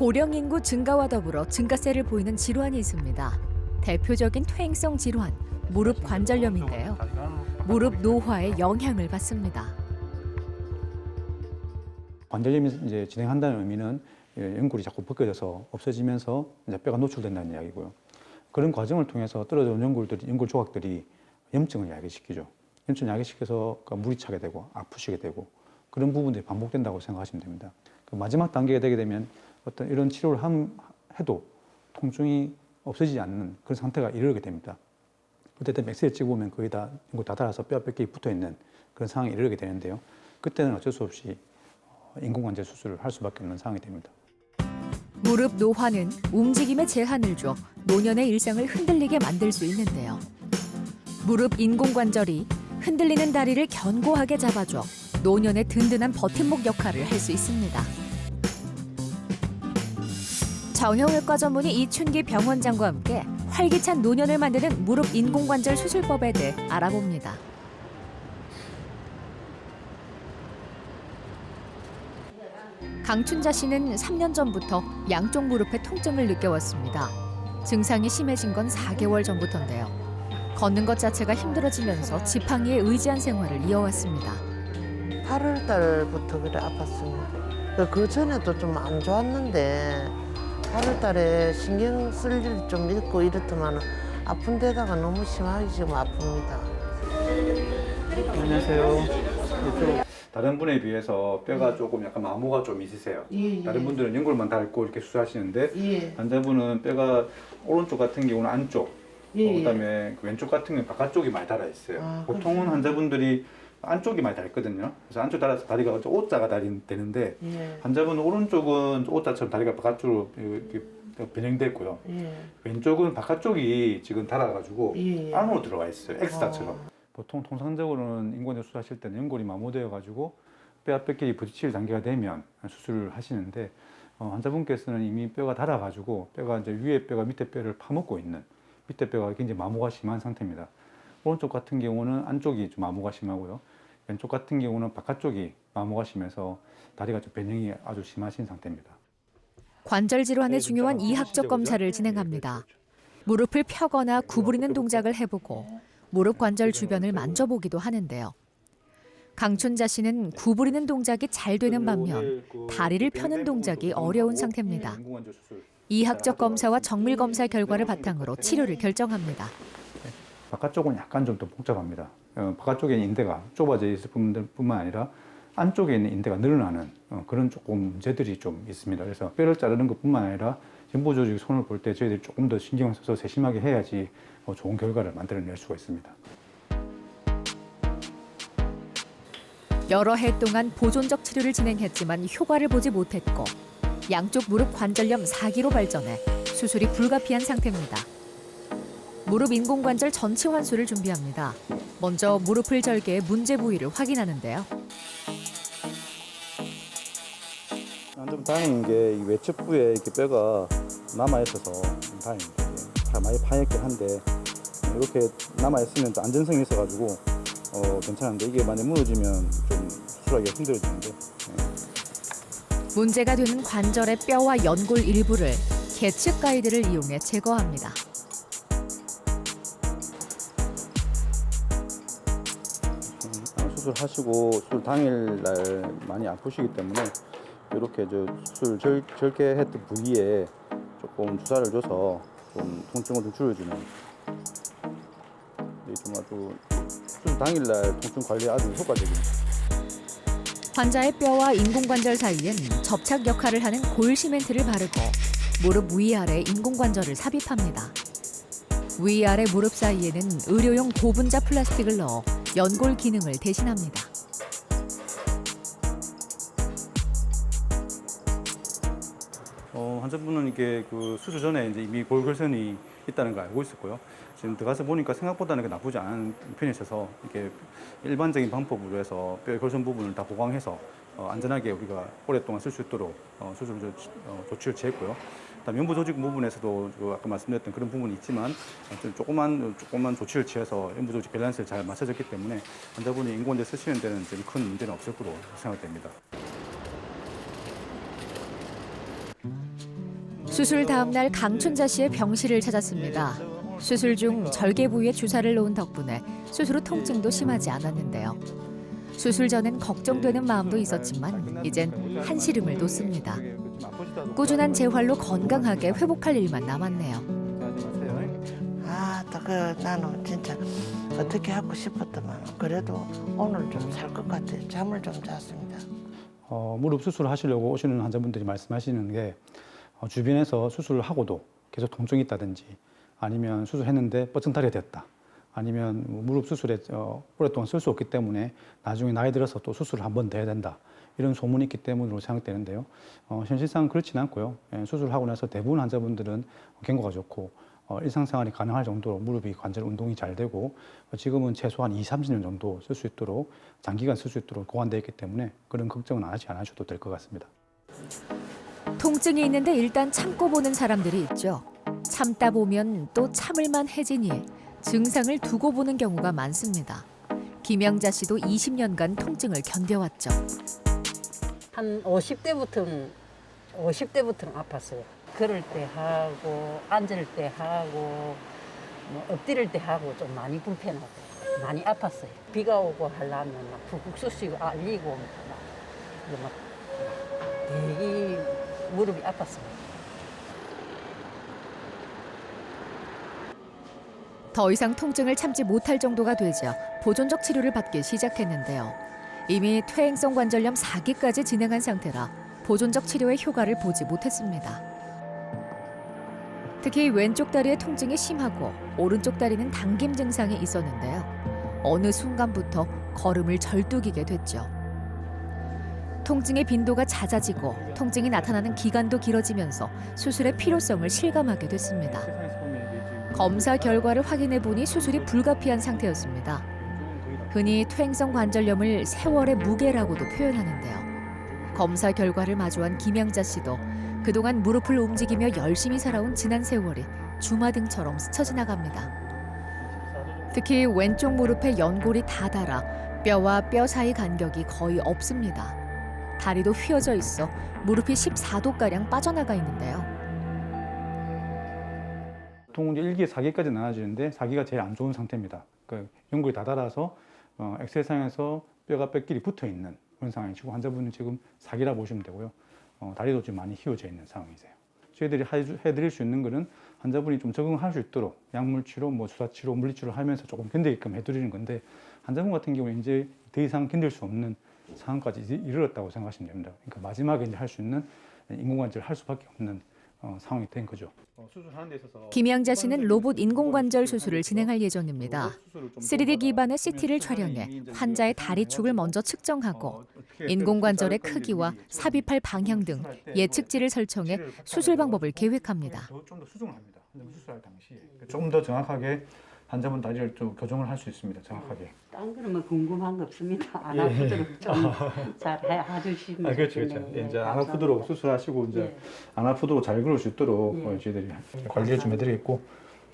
고령 인구 증가와 더불어 증가세를 보이는 질환이 있습니다. 대표적인 퇴행성 질환, 무릎 관절염인데요. 무릎 노화에 영향을 받습니다. 관절염이 이제 진행한다는 의미는 연골이 자꾸 벗겨져서 없어지면서 이제 뼈가 노출된다는 이야기고요. 그런 과정을 통해서 떨어져 온 연골 조각들이 염증을 야기시키죠. 염증을 야기시켜서 물이 차게 되고 아프시게 되고 그런 부분들이 반복된다고 생각하시면 됩니다. 그 마지막 단계가 되게 되면 어떤 이런 치료를 해도 통증이 없어지지 않는 그런 상태가 이르게 됩니다. 그때 엑스레이 찍어보면 거의 다 연골 다 닳아서 뼈 몇 개 붙어 있는 그런 상황에 이르게 되는데요. 그때는 어쩔 수 없이 인공관절 수술을 할 수밖에 없는 상황이 됩니다. 무릎 노화는 움직임에 제한을 줘 노년의 일상을 흔들리게 만들 수 있는데요. 무릎 인공관절이 흔들리는 다리를 견고하게 잡아줘 노년의 든든한 버팀목 역할을 할 수 있습니다. 정형외과 전문의 이춘기 병원장과 함께 활기찬 노년을 만드는 무릎 인공관절 수술법에 대해 알아봅니다. 강춘자 씨는 3년 전부터 양쪽 무릎에 통증을 느껴왔습니다. 증상이 심해진 건 4개월 전부터인데요. 걷는 것 자체가 힘들어지면서 지팡이에 의지한 생활을 이어왔습니다. 8월 달부터 그래 아팠습니다. 그 전에도 좀 안 좋았는데 8월 달에 신경 쓸 일 좀 있고 이렇더만 아픈 데다가 너무 심하게 지금 아픕니다. 안녕하세요. 다른 분에 비해서 뼈가 조금 약간 마모가 좀 있으세요. 예. 다른 분들은 연골만 닳고 이렇게 수술하시는데 예. 환자분은 뼈가 오른쪽 같은 경우는 안쪽, 예. 그다음에 왼쪽 같은 경우는 바깥쪽이 많이 닳아 있어요. 아, 보통은 환자분들이 안쪽이 많이 닳거든요. 그래서 안쪽 닳아서 다리가 O자가 되는데 예. 환자분은 오른쪽은 O자처럼 다리가 바깥쪽으로 이렇게 변형됐고요. 예. 왼쪽은 바깥쪽이 지금 닳아가지고 예. 안으로 들어와 있어요. X자처럼. 보통 통상적으로는 인공관절 수술하실 때는 연골이 마모되어가지고 뼈와 뼈끼리 부딪힐 단계가 되면 수술을 하시는데 환자분께서는 이미 뼈가 닳아가지고 뼈가 이제 위에 뼈가 밑에 뼈를 파먹고 있는 밑에 뼈가 굉장히 마모가 심한 상태입니다. 오른쪽 같은 경우는 안쪽이 좀 마모가 심하고요. 왼쪽 같은 경우는 바깥쪽이 마모가 심해서 다리가 좀 변형이 아주 심하신 상태입니다. 관절 질환에 중요한 이학적 검사를 진행합니다. 무릎을 펴거나 구부리는 동작을 해보고 무릎 관절 주변을 만져보기도 하는데요. 강춘자 씨는 구부리는 동작이 잘 되는 반면 다리를 펴는 동작이 어려운 상태입니다. 이학적 검사와 정밀 검사 결과를 바탕으로 치료를 결정합니다. 바깥쪽은 약간 좀 더 복잡합니다. 바깥쪽에 있는 인대가 좁아져 있을 뿐만 아니라 안쪽에 있는 인대가 늘어나는 그런 조금 문제들이 좀 있습니다. 그래서 뼈를 자르는 것뿐만 아니라 전부 조직 손을 볼 때 저희들이 조금 더 신경을 써서 세심하게 해야지 좋은 결과를 만들어낼 수가 있습니다. 여러 해 동안 보존적 치료를 진행했지만 효과를 보지 못했고 양쪽 무릎 관절염 4기로 발전해 수술이 불가피한 상태입니다. 무릎 인공관절 전치 환수를 준비합니다. 먼저 무릎을 절개해 문제 부위를 확인하는데요. 좀 다행인 게 이 외측부에 이렇게 뼈가 남아 있어서 다행입니다. 많이 파였긴 한데 이렇게 남아 있으면 또 안전성이 있어가지고 괜찮은데 이게 만약 무너지면 좀 수술하기가 힘들어지는데. 문제가 되는 관절의 뼈와 연골 일부를 계측 가이드를 이용해 제거합니다. 수술하시고 수술 당일날 많이 아프시기 때문에 이렇게 수술 절개했던 부위에 조금 주사를 줘서 좀 통증을 좀 줄여주는 좀 아주 수술 당일날 통증 관리에 아주 효과적입니다. 환자의 뼈와 인공관절 사이엔 접착 역할을 하는 골 시멘트를 바르고 무릎 위아래 인공관절을 삽입합니다. 위아래 무릎 사이에는 의료용 고분자 플라스틱을 넣어 연골 기능을 대신합니다. 환자분은 이게 그 수술 전에 이제 이미 골결선이 있다는 걸 알고 있었고요. 지금 들어가서 보니까 생각보다는 나쁘지 않은 편이셔서 이게 일반적인 방법으로 해서 뼈 결선 부분을 다 보강해서 안전하게 우리가 오랫동안 쓸 수 있도록 수술 조치를 취했고요. 그다음 연부 조직 부분에서도 아까 말씀드렸던 그런 부분이 있지만 좀 조금만 조치를 취해서 연부 조직 밸런스를 잘 맞춰졌기 때문에 환자분이 인공관절 쓰시는 데는 좀 큰 문제는 없을 거로 생각됩니다. 수술 다음 날 강춘자 씨의 병실을 찾았습니다. 수술 중 절개 부위에 주사를 놓은 덕분에 수술 후 통증도 심하지 않았는데요. 수술 전엔 걱정되는 마음도 있었지만 이젠 한시름을 뒀습니다. 꾸준한 재활로 건강하게 회복할 일만 남았네요. 나는 진짜 어떻게 하고 싶었더만 그래도 오늘 좀 잘 것 같아. 잠을 좀 잤습니다. 무릎 수술을 하시려고 오시는 환자분들이 말씀하시는 게 주변에서 수술을 하고도 계속 통증이 있다든지 아니면 수술했는데 뻐증다리가 됐다. 아니면 무릎 수술에 오랫동안 쓸 수 없기 때문에 나중에 나이 들어서 또 수술을 한 번 더 해야 된다. 이런 소문이 있기 때문으로 생각되는데요. 현실상 그렇지는 않고요. 수술하고 나서 대부분 환자분들은 경과가 좋고 일상생활이 가능할 정도로 무릎이 관절 운동이 잘 되고 지금은 최소한 20-30년 정도 쓸 수 있도록 장기간 쓸 수 있도록 고안되어 있기 때문에 그런 걱정은 안 하셔도 될 것 같습니다. 통증이 있는데 일단 참고 보는 사람들이 있죠. 참다 보면 또 참을만 해지니 증상을 두고 보는 경우가 많습니다. 김영자 씨도 20년간 통증을 견뎌왔죠. 한 50대부터는 아팠어요. 걸을 때 하고 앉을 때 하고 뭐 엎드릴 때 하고 좀 많이 불편하고 많이 아팠어요. 비가 오고 하려면 막 푹푹 쑤시고 알리고 막 되게 무릎이 아팠습니다. 더 이상 통증을 참지 못할 정도가 되자 보존적 치료를 받기 시작했는데요. 이미 퇴행성 관절염 4기까지 진행한 상태라 보존적 치료의 효과를 보지 못했습니다. 특히 왼쪽 다리의 통증이 심하고 오른쪽 다리는 당김 증상이 있었는데요. 어느 순간부터 걸음을 절뚝이게 됐죠. 통증의 빈도가 잦아지고 통증이 나타나는 기간도 길어지면서 수술의 필요성을 실감하게 됐습니다. 검사 결과를 확인해 보니 수술이 불가피한 상태였습니다. 흔히 퇴행성 관절염을 세월의 무게라고도 표현하는데요. 검사 결과를 마주한 김영자 씨도 그동안 무릎을 움직이며 열심히 살아온 지난 세월이 주마등처럼 스쳐 지나갑니다. 특히 왼쪽 무릎의 연골이 다 닳아 뼈와 뼈 사이 간격이 거의 없습니다. 다리도 휘어져 있어 무릎이 14도가량 빠져나가 있는데요. 보통 이제 1기, 4기까지 나눠지는데 4기가 제일 안 좋은 상태입니다. 그 연골이 다 닳아서 엑스레이상에서 뼈가 뼈끼리 붙어 있는 그런 상황이시고 환자분은 지금 4기라 보시면 되고요. 다리도 좀 많이 휘어져 있는 상황이세요. 저희들이 해드릴 수 있는 거는 환자분이 좀 적응할 수 있도록 약물 치료, 주사 치료, 물리치료를 하면서 조금 견디게끔 해드리는 건데 환자분 같은 경우는 이제 더 이상 견딜 수 없는 상황까지 이르렀다고 생각하시면 됩니다. 그러니까 마지막에 이제 할 수 있는 인공관절을 할 수밖에 없는 상황이 된 거죠. 수술하는 데 있어서 김영자 씨는 로봇 인공관절 수술을 진행할 예정입니다. 3D 기반의 CT를 촬영해 환자의 다리축을 먼저 측정하고 인공관절의 크기와 삽입할 방향 등 예측지를 설정해 수술 방법을 계획합니다. 좀 더 수정을 합니다. 수술할 당시에 좀 더 정확하게 환자분 다리를 좀 교정을 할 수 있습니다. 정확하게. 딴 거는 뭐 궁금한 거 없습니다. 안 아프도록 좀 잘 해주시면 그렇죠. 좋겠네요. 이제 안 아프도록 수술하시고 이제 안 아프도록 잘 그럴 수 있도록 저희들이 관리를 좀 해드리겠고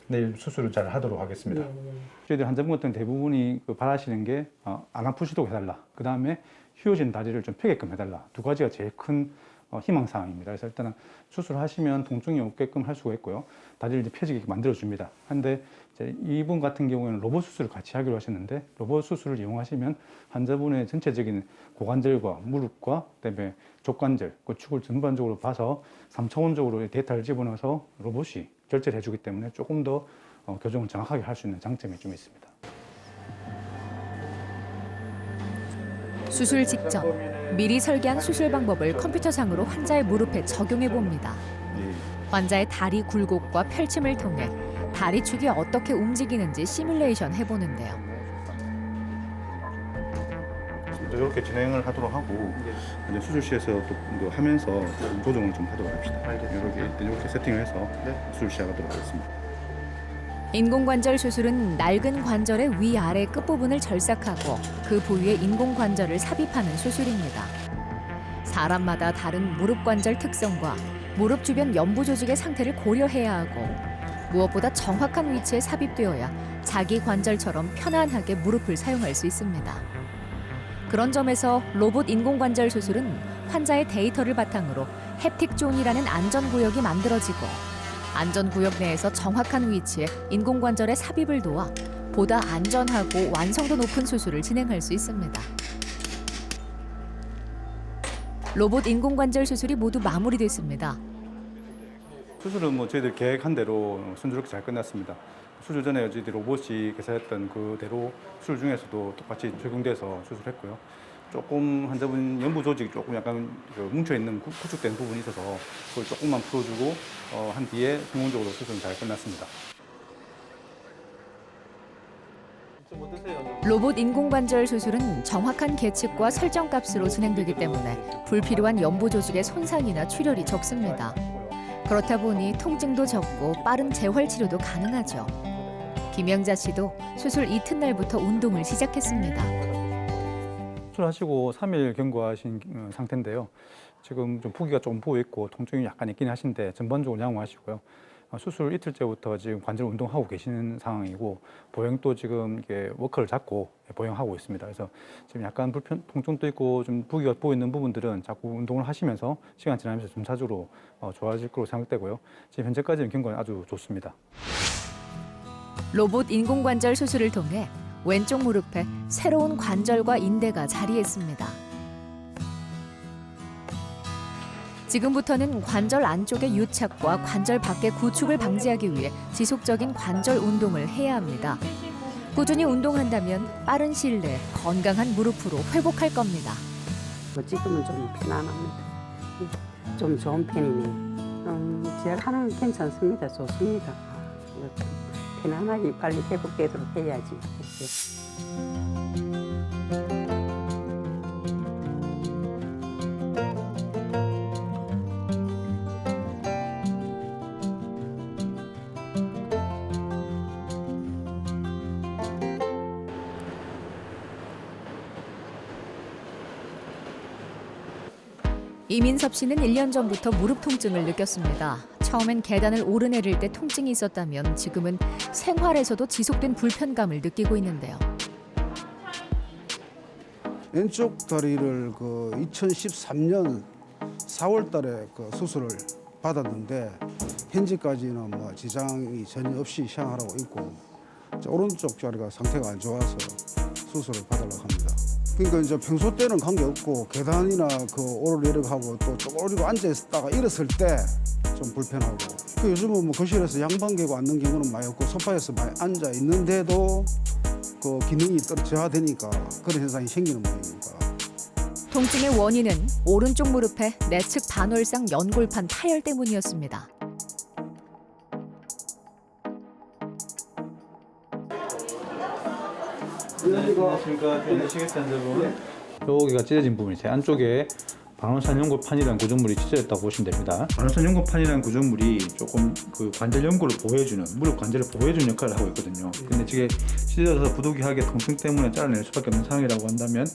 내일 수술을 잘 하도록 하겠습니다. 저희들 환자분 같은 대부분이 바라시는 게 안 아프시도록 해달라. 그 다음에 휘어진 다리를 좀 펴게끔 해달라. 두 가지가 제일 큰 희망 사항입니다. 그래서 일단은 수술하시면 통증이 없게끔 할 수가 있고요. 다리를 이제 펴지게 만들어줍니다. 그런데 이분 같은 경우에는 로봇 수술을 같이 하기로 하셨는데 로봇 수술을 이용하시면 환자분의 전체적인 고관절과 무릎과 그다음에 족관절, 그 축을 전반적으로 봐서 3차원적으로 데이터를 집어넣어서 로봇이 결제를 해주기 때문에 조금 더 교정을 정확하게 할 수 있는 장점이 좀 있습니다. 수술 직전 미리 설계한 수술 방법을 컴퓨터상으로 환자의 무릎에 적용해 봅니다. 환자의 다리 굴곡과 펼침을 통해 다리축이 어떻게 움직이는지 시뮬레이션 해보는데요. 이렇게 진행을 하도록 하고 이제 수술실에서 또 하면서 조정을 좀 하도록 합시다. 이렇게 세팅을 해서 수술 시작하도록 하겠습니다. 인공관절 수술은 낡은 관절의 위아래 끝부분을 절삭하고 그 부위에 인공관절을 삽입하는 수술입니다. 사람마다 다른 무릎 관절 특성과 무릎 주변 연부 조직의 상태를 고려해야 하고 무엇보다 정확한 위치에 삽입되어야 자기 관절처럼 편안하게 무릎을 사용할 수 있습니다. 그런 점에서 로봇 인공관절 수술은 환자의 데이터를 바탕으로 햅틱존이라는 안전구역이 만들어지고 안전구역 내에서 정확한 위치에 인공관절의 삽입을 도와 보다 안전하고 완성도 높은 수술을 진행할 수 있습니다. 로봇 인공관절 수술이 모두 마무리됐습니다. 수술은 뭐 저희들 계획한 대로 순조롭게 잘 끝났습니다. 수술 전에 저희들 로봇이 개사했던 그대로 수술 중에서도 똑같이 적용돼서 수술했고요. 조금 환자분 연부 조직이 조금 약간 뭉쳐 있는 구축된 부분이 있어서 그걸 조금만 풀어주고 한 뒤에 성공적으로 수술은 잘 끝났습니다. 로봇 인공관절 수술은 정확한 계측과 설정값으로 진행되기 때문에 불필요한 연부 조직의 손상이나 출혈이 적습니다. 그렇다 보니 통증도 적고 빠른 재활 치료도 가능하죠. 김영자 씨도 수술 이튿날부터 운동을 시작했습니다. 수술하시고 3일 경과하신 상태인데요. 지금 좀 부기가 조금 보여 있고 통증이 약간 있긴 하신데 전반적으로 양호하시고요. 수술 이틀째부터 지금 관절 운동하고 계시는 상황이고 보행도 지금 이게 워커를 잡고 보행하고 있습니다. 그래서 지금 약간 통증도 있고 좀 부기가 보이는 부분들은 자꾸 운동을 하시면서 시간 지나면서 점차적으로 좋아질 거로 생각되고요. 지금 현재까지는 경과는 아주 좋습니다. 로봇 인공관절 수술을 통해 왼쪽 무릎에 새로운 관절과 인대가 자리했습니다. 지금부터는 관절 안쪽의 유착과 관절 밖의 구축을 방지하기 위해 지속적인 관절 운동을 해야 합니다. 꾸준히 운동한다면 빠른 시일 내에 건강한 무릎으로 회복할 겁니다. 지금은 좀 편안합니다. 좀 좋은 편이네요. 제가 하는 건 괜찮습니다. 좋습니다. 이렇게 편안하게 빨리 회복되도록 해야지. 이민섭 씨는 1년 전부터 무릎 통증을 느꼈습니다. 처음엔 계단을 오르내릴 때 통증이 있었다면 지금은 생활에서도 지속된 불편감을 느끼고 있는데요. 왼쪽 다리를 2013년 4월 달에 수술을 받았는데 현재까지는 뭐 지장이 전혀 없이 시행하라고 있고 오른쪽 다리가 상태가 안 좋아서 수술을 받으려고 합니다. 그러니까 이제 평소 때는 관계없고 계단이나 오르내리하고 또 쪼그리고 앉아 있다가 일었을 때 좀 불편하고 요즘은 뭐 거실에서 양방 개고 앉는 경우는 많이 없고 소파에서 많이 앉아 있는데도 기능이 저하되니까 그런 현상이 생기는 모양입니다. 통증의 원인은 오른쪽 무릎의 내측 반월상 연골판 파열 때문이었습니다. 안녕하십니까. 안녕하시겠어요, 여러분. 여기가 찢어진 부분이 제 안쪽에 반월상 연골판이라는 구조물이 찢어졌다고 보시면 됩니다. 반월상 연골판이라는 구조물이 조금 관절 연골을 보호해주는, 무릎 관절을 보호해주는 역할을 하고 있거든요. 근데 이게 찢어져서 부득이하게 통증 때문에 잘라낼 수밖에 없는 상황이라고 한다면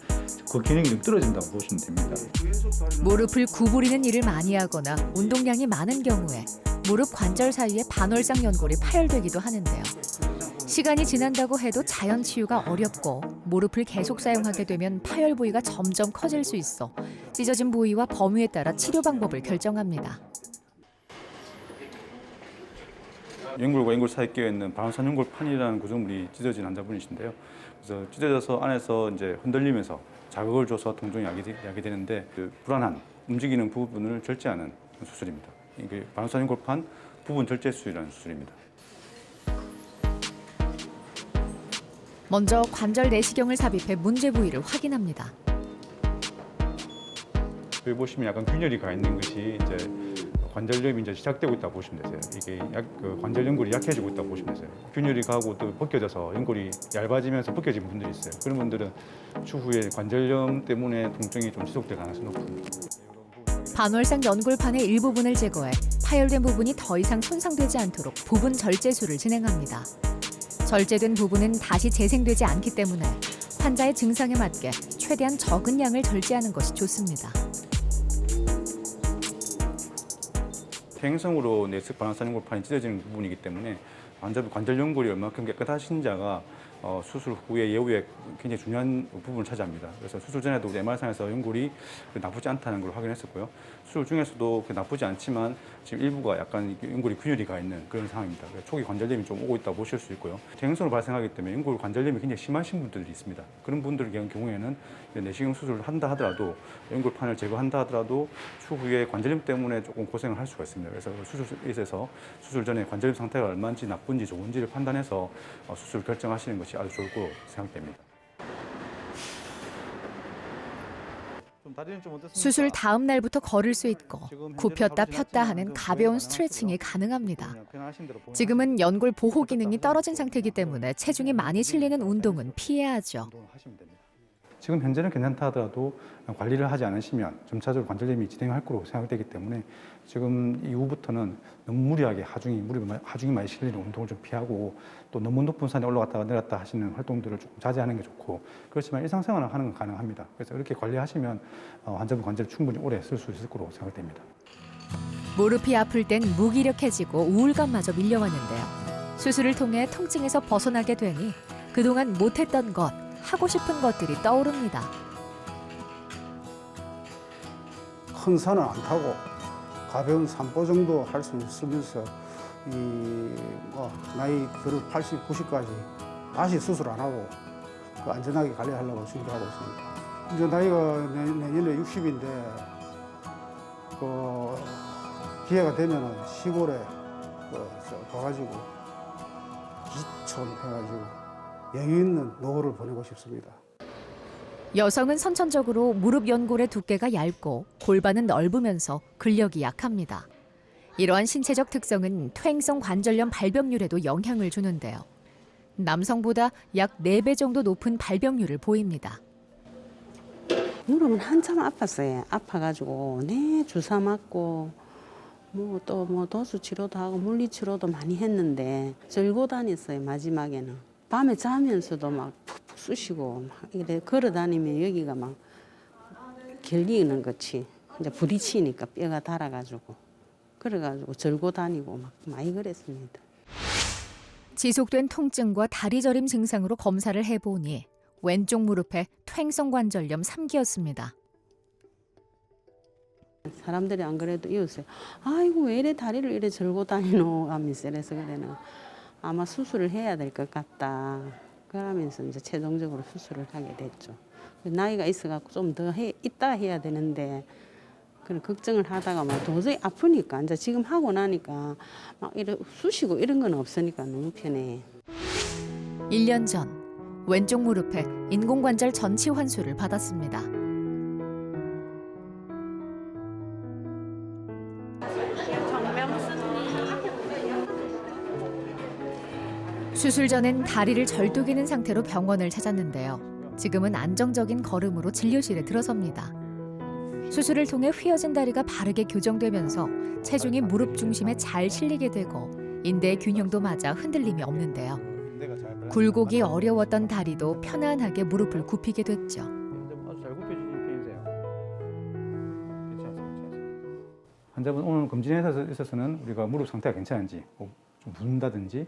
그 기능이 좀 떨어진다고 보시면 됩니다. 무릎을 구부리는 일을 많이 하거나 운동량이 많은 경우에 무릎 관절 사이에 반월상 연골이 파열되기도 하는데요. 시간이 지난다고 해도 자연 치유가 어렵고 무릎을 계속 사용하게 되면 파열 부위가 점점 커질 수 있어 찢어진 부위와 범위에 따라 치료 방법을 결정합니다. 연골과 연골 사이에 끼어 있는 반월상 연골판이라는 구조물이 찢어진 환자분이신데요. 그래서 찢어져서 안에서 이제 흔들리면서 자극을 줘서 통증이 야기되는데 불안한 움직이는 부분을 절제하는 수술입니다. 이게 반월상 연골판 부분 절제 수술이라는 수술입니다. 먼저 관절 내시경을 삽입해 문제 부위를 확인합니다. 여기 보시면 약간 균열이 가 있는 것이 이제 관절염이 이제 시작되고 있다고 보시면 되세요. 이게 관절 연골이 약해지고 있다고 보시면 되세요. 균열이 가고 또 벗겨져서 연골이 얇아지면서 벗겨진 분들이 있어요. 그런 분들은 추후에 관절염 때문에 통증이 좀 지속될 가능성이 높습니다. 반월상 연골판의 일부분을 제거해 파열된 부분이 더 이상 손상되지 않도록 부분 절제술을 진행합니다. 절제된 부분은 다시 재생되지 않기 때문에 환자의 증상에 맞게 최대한 적은 양을 절제하는 것이 좋습니다. 퇴행성으로 내측 반월상 연골판이 찢어지는 부분이기 때문에 환자분 관절 연골이 얼마큼 깨끗하신지가 수술 후의 예후에 굉장히 중요한 부분을 차지합니다. 그래서 수술 전에도 MR상에서 연골이 나쁘지 않다는 걸 확인했었고요. 수술 중에서도 나쁘지 않지만 지금 일부가 약간 연골이 균열이 가 있는 그런 상황입니다. 초기 관절염이 좀 오고 있다고 보실 수 있고요. 퇴행성으로 발생하기 때문에 연골 관절염이 굉장히 심하신 분들이 있습니다. 그런 분들의 경우에는 내시경 수술을 한다 하더라도 연골판을 제거한다 하더라도 추후에 관절염 때문에 조금 고생을 할 수가 있습니다. 그래서 수술에서 수술 전에 관절염 상태가 얼마인지 나쁜지 좋은지를 판단해서 수술 결정하시는 것이 아주 좋을 거로 생각됩니다. 수술 다음 날부터 걸을 수 있고 굽혔다 폈다 하는 가벼운 스트레칭이 가능합니다. 지금은 연골 보호 기능이 떨어진 상태이기 때문에 체중이 많이 실리는 운동은 피해야 하죠. 지금 현재는 괜찮다 하더라도 관리를 하지 않으시면 점차적으로 관절염이 진행할 거로 생각되기 때문에 지금 이후부터는 너무 무리하게 하중이 많이 실리는 운동을 좀 피하고 또 너무 높은 산에 올라갔다가 내렸다 하시는 활동들을 조금 자제하는 게 좋고 그렇지만 일상생활을 하는 건 가능합니다. 그래서 이렇게 관리하시면 환자분 관절을 충분히 오래 쓸 수 있을 거로 생각됩니다. 무릎이 아플 땐 무기력해지고 우울감마저 밀려왔는데요. 수술을 통해 통증에서 벗어나게 되니 그동안 못했던 것, 하고 싶은 것들이 떠오릅니다. 큰 산은 안 타고 가벼운 산보 정도 할 수 있으면서 나이 들어 80, 90까지 다시 수술 안 하고 안전하게 관리하려고 준비하고 있습니다. 이제 나이가 내년에 60인데 기회가 되면 시골에 가가지고 기촌 해가지고 여유 있는 노후를 보내고 싶습니다. 여성은 선천적으로 무릎 연골의 두께가 얇고 골반은 넓으면서 근력이 약합니다. 이러한 신체적 특성은 퇴행성 관절염 발병률에도 영향을 주는데요. 남성보다 약 4배 정도 높은 발병률을 보입니다. 무릎은 한참 아팠어요. 아파가지고 주사 맞고 또 도수 치료도 하고 물리 치료도 많이 했는데 절고 다녔어요. 마지막에는. 밤에 자면서도 막 푹푹 쑤시고 막 이래 걸어 다니면 여기가 막 결리는 것이 이제 부딪히니까 뼈가 닳아가지고 그래가지고 절고 다니고 막 많이 그랬습니다. 지속된 통증과 다리 저림 증상으로 검사를 해보니 왼쪽 무릎에 퇴행성 관절염 3기였습니다. 사람들이 안 그래도 이웃에 아이고 왜 이래 다리를 이래 절고 다니노 하면서 그래서 그래는 아마 수술을 해야 될 것 같다. 그러면서 이제 최종적으로 수술을 하게 됐죠. 나이가 있어갖고 좀 더 이따 해야 되는데 그런 걱정을 하다가 막 도저히 아프니까 이제 지금 하고 나니까 막 이래 쑤시고 이런 건 없으니까 너무 편해. 1년 전 왼쪽 무릎에 인공관절 전치 환수를 받았습니다. 수술 전엔 다리를 절뚝이는 상태로 병원을 찾았는데요. 지금은 안정적인 걸음으로 진료실에 들어섭니다. 수술을 통해 휘어진 다리가 바르게 교정되면서 체중이 무릎 중심에 잘 실리게 되고 인대의 균형도 맞아 흔들림이 없는데요. 굴곡이 어려웠던 다리도 편안하게 무릎을 굽히게 됐죠. 아주 잘 굽혀주신 편이세요. 괜찮습니다. 환자분 오늘 검진에 있어서는 우리가 무릎 상태가 괜찮은지, 좀 붓는다든지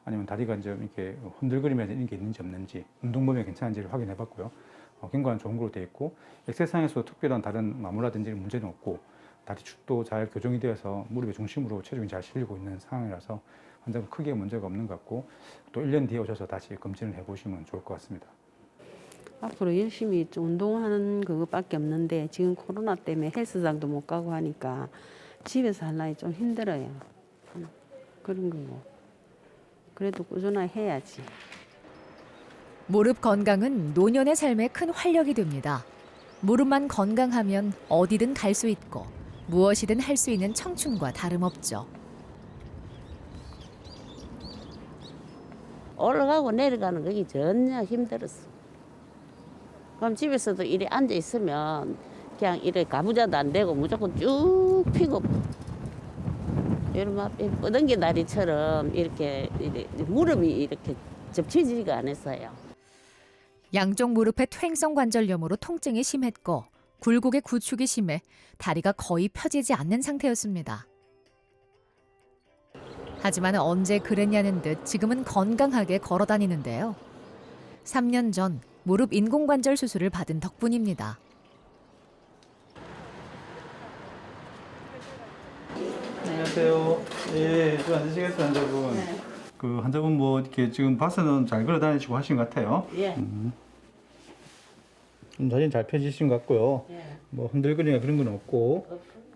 아니면 다리가 이제 이렇게 흔들거리면서 이런 게 있는지 없는지, 운동 범위가 괜찮은지를 확인해봤고요. 경과는 좋은 걸로 되어 있고 엑스레이상에서도 특별한 다른 마모라든지 문제는 없고 다리 축도 잘 교정이 되어서 무릎의 중심으로 체중이 잘 실리고 있는 상황이라서 환자분 크게 문제가 없는 것 같고 또 1년 뒤에 오셔서 다시 검진을 해보시면 좋을 것 같습니다. 앞으로 열심히 좀 운동하는 그것밖에 없는데 지금 코로나 때문에 헬스장도 못 가고 하니까 집에서 하려니 좀 힘들어요. 그런 거고. 그래도 꾸준하게 해야지. 무릎 건강은 노년의 삶에 큰 활력이 됩니다. 무릎만 건강하면 어디든 갈 수 있고 무엇이든 할 수 있는 청춘과 다름없죠. 올라가고 내려가는 거기 전혀 힘들었어. 그럼 집에서도 이래 앉아 있으면 그냥 이래 가부좌도 안 되고 무조건 쭉 피고 이런 뻗은게 다리처럼 이렇게 무릎이 이렇게 접혀지지가 않았어요. 양쪽 무릎의 퇴행성 관절염으로 통증이 심했고 굴곡의 구축이 심해 다리가 거의 펴지지 않는 상태였습니다. 하지만 언제 그랬냐는 듯 지금은 건강하게 걸어 다니는데요. 3년 전 무릎 인공관절 수술을 받은 덕분입니다. 안녕하세요. 예, 좀 앉으시겠어요, 환자분? 그 환자분 뭐 이렇게 지금 봐서는 잘 걸어 다니시고 하신 것 같아요. 예. 자세는 잘 펴지신 것 같고요. 예. 뭐 흔들거리나 그런 건 없고,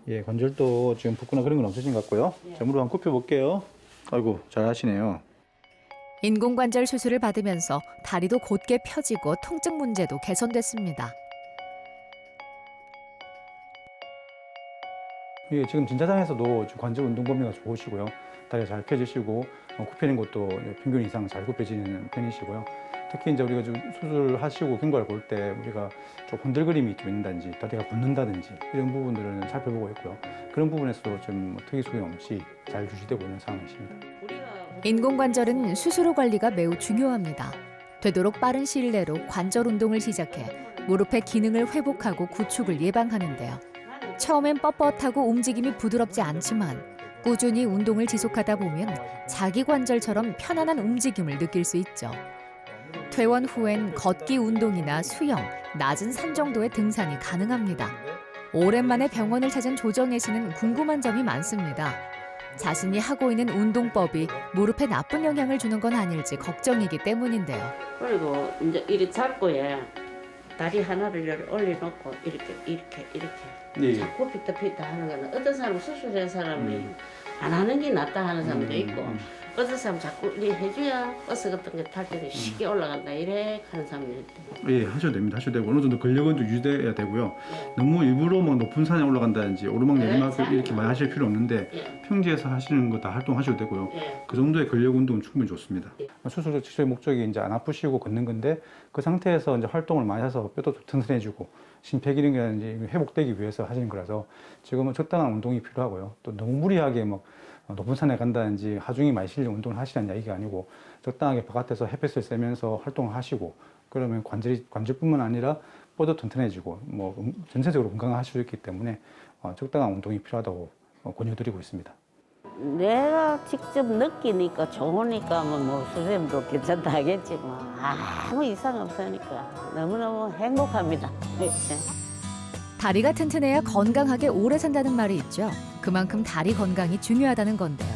예, 관절도 지금 붓거나 그런 건 없으신 것 같고요. 자, 무릎 한번 굽혀 볼게요. 아이고, 잘 하시네요. 인공관절 수술을 받으면서 다리도 곧게 펴지고 통증 문제도 개선됐습니다. 예, 지금 진짜장에서도 관절 운동 범위가 좋으시고요. 다리가 잘 펴지시고 굽히는 것도 평균 이상 잘 굽혀지는 편이시고요. 특히 이제 우리가 좀 수술하시고 경과를 볼 때 우리가 좀 흔들거림이 좀 있는다든지 다리가 붓는다든지 이런 부분들은 살펴보고 있고요. 그런 부분에서도 좀 특이 소용 없이 잘 유지되고 있는 상황이십니다. 인공관절은 수술 후 관리가 매우 중요합니다. 되도록 빠른 시일 내로 관절 운동을 시작해 무릎의 기능을 회복하고 구축을 예방하는데요. 처음엔 뻣뻣하고 움직임이 부드럽지 않지만 꾸준히 운동을 지속하다 보면 자기 관절처럼 편안한 움직임을 느낄 수 있죠. 퇴원 후엔 걷기 운동이나 수영, 낮은 산 정도의 등산이 가능합니다. 오랜만에 병원을 찾은 조정혜 씨는 궁금한 점이 많습니다. 자신이 하고 있는 운동법이 무릎에 나쁜 영향을 주는 건 아닐지 걱정이기 때문인데요. 그리고 이제 이리 잡고 다리 하나를 여기 올려놓고 이렇게 예. 자꾸 피다 하는 거는 어떤 사람은 수술한 사람이 안 하는 게 낫다 하는 사람도 있고 어떤 사람은 자꾸 이렇게 해줘야 버스 같은 거 탈 때도 쉽게 올라간다 이래 하는 사람도 있대. 예, 하셔도 됩니다. 하셔도 되고 어느 정도 근력은 좀 유지돼야 되고요. 너무 일부러 막 높은 산에 올라간다든지 오르막 내리막 이렇게 많이 하실 필요 없는데 평지에서 하시는 거 다 활동하셔도 되고요. 그 정도의 근력 운동은 충분히 좋습니다. 수술 치료의 목적이 이제 안 아프시고 걷는 건데 그 상태에서 이제 활동을 많이 해서 뼈도 튼튼해지고 심폐기능이라든지 회복되기 위해서 하시는 거라서 지금은 적당한 운동이 필요하고요. 또 너무 무리하게 막 높은 산에 간다든지 하중이 많이 실려 운동을 하시라는 이야기가 아니고 적당하게 바깥에서 햇볕을 쐬면서 활동을 하시고 그러면 관절뿐만 아니라 뼈도 튼튼해지고 뭐 전체적으로 건강하실 수 있기 때문에 적당한 운동이 필요하다고 권유드리고 있습니다. 내가 직접 느끼니까 좋으니까 뭐 선생님도 괜찮다 하겠지만 아무 이상 없으니까 너무너무 행복합니다. 다리가 튼튼해야 건강하게 오래 산다는 말이 있죠. 그만큼 다리 건강이 중요하다는 건데요.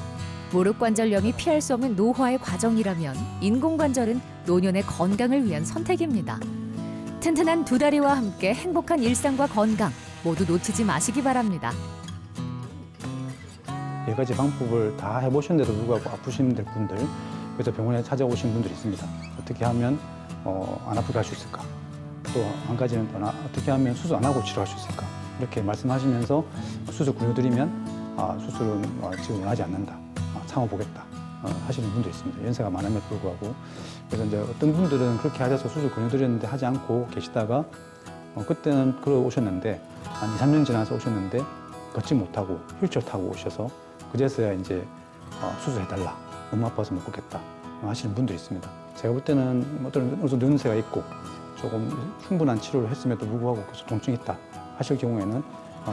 무릎 관절염이 피할 수 없는 노화의 과정이라면 인공관절은 노년의 건강을 위한 선택입니다. 튼튼한 두 다리와 함께 행복한 일상과 건강 모두 놓치지 마시기 바랍니다. 4가지 방법을 다 해보셨는데도 불구하고 아프신 분들, 그래서 병원에 찾아오신 분들이 있습니다. 어떻게 하면 안 아프게 할 수 있을까? 또 한 가지는 어떻게 하면 수술 안 하고 치료할 수 있을까? 이렇게 말씀하시면서 수술 권유드리면 수술은 지금 원하지 않는다. 참아보겠다. 하시는 분도 있습니다. 연세가 많음에도 불구하고. 그래서 이제 어떤 분들은 그렇게 하셔서 수술 권유드렸는데 하지 않고 계시다가 그때는 오셨는데 한 2, 3년 지나서 오셨는데 걷지 못하고 휠체어 타고 오셔서 그제서야 이제 수술해달라. 너무 아파서 못 걷겠다. 하시는 분들이 있습니다. 제가 볼 때는 어느 정도 연세가 있고 조금 충분한 치료를 했음에도 불구하고 계속 통증이 있다 하실 경우에는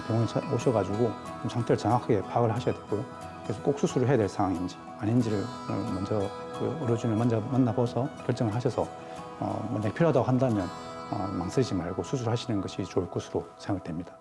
병원에 오셔가지고 좀 상태를 정확하게 파악을 하셔야 되고요. 그래서 꼭 수술을 해야 될 상황인지 아닌지를 먼저 의료진을 먼저 만나봐서 결정을 하셔서 만약에 필요하다고 한다면 망설이지 말고 수술하시는 것이 좋을 것으로 생각됩니다.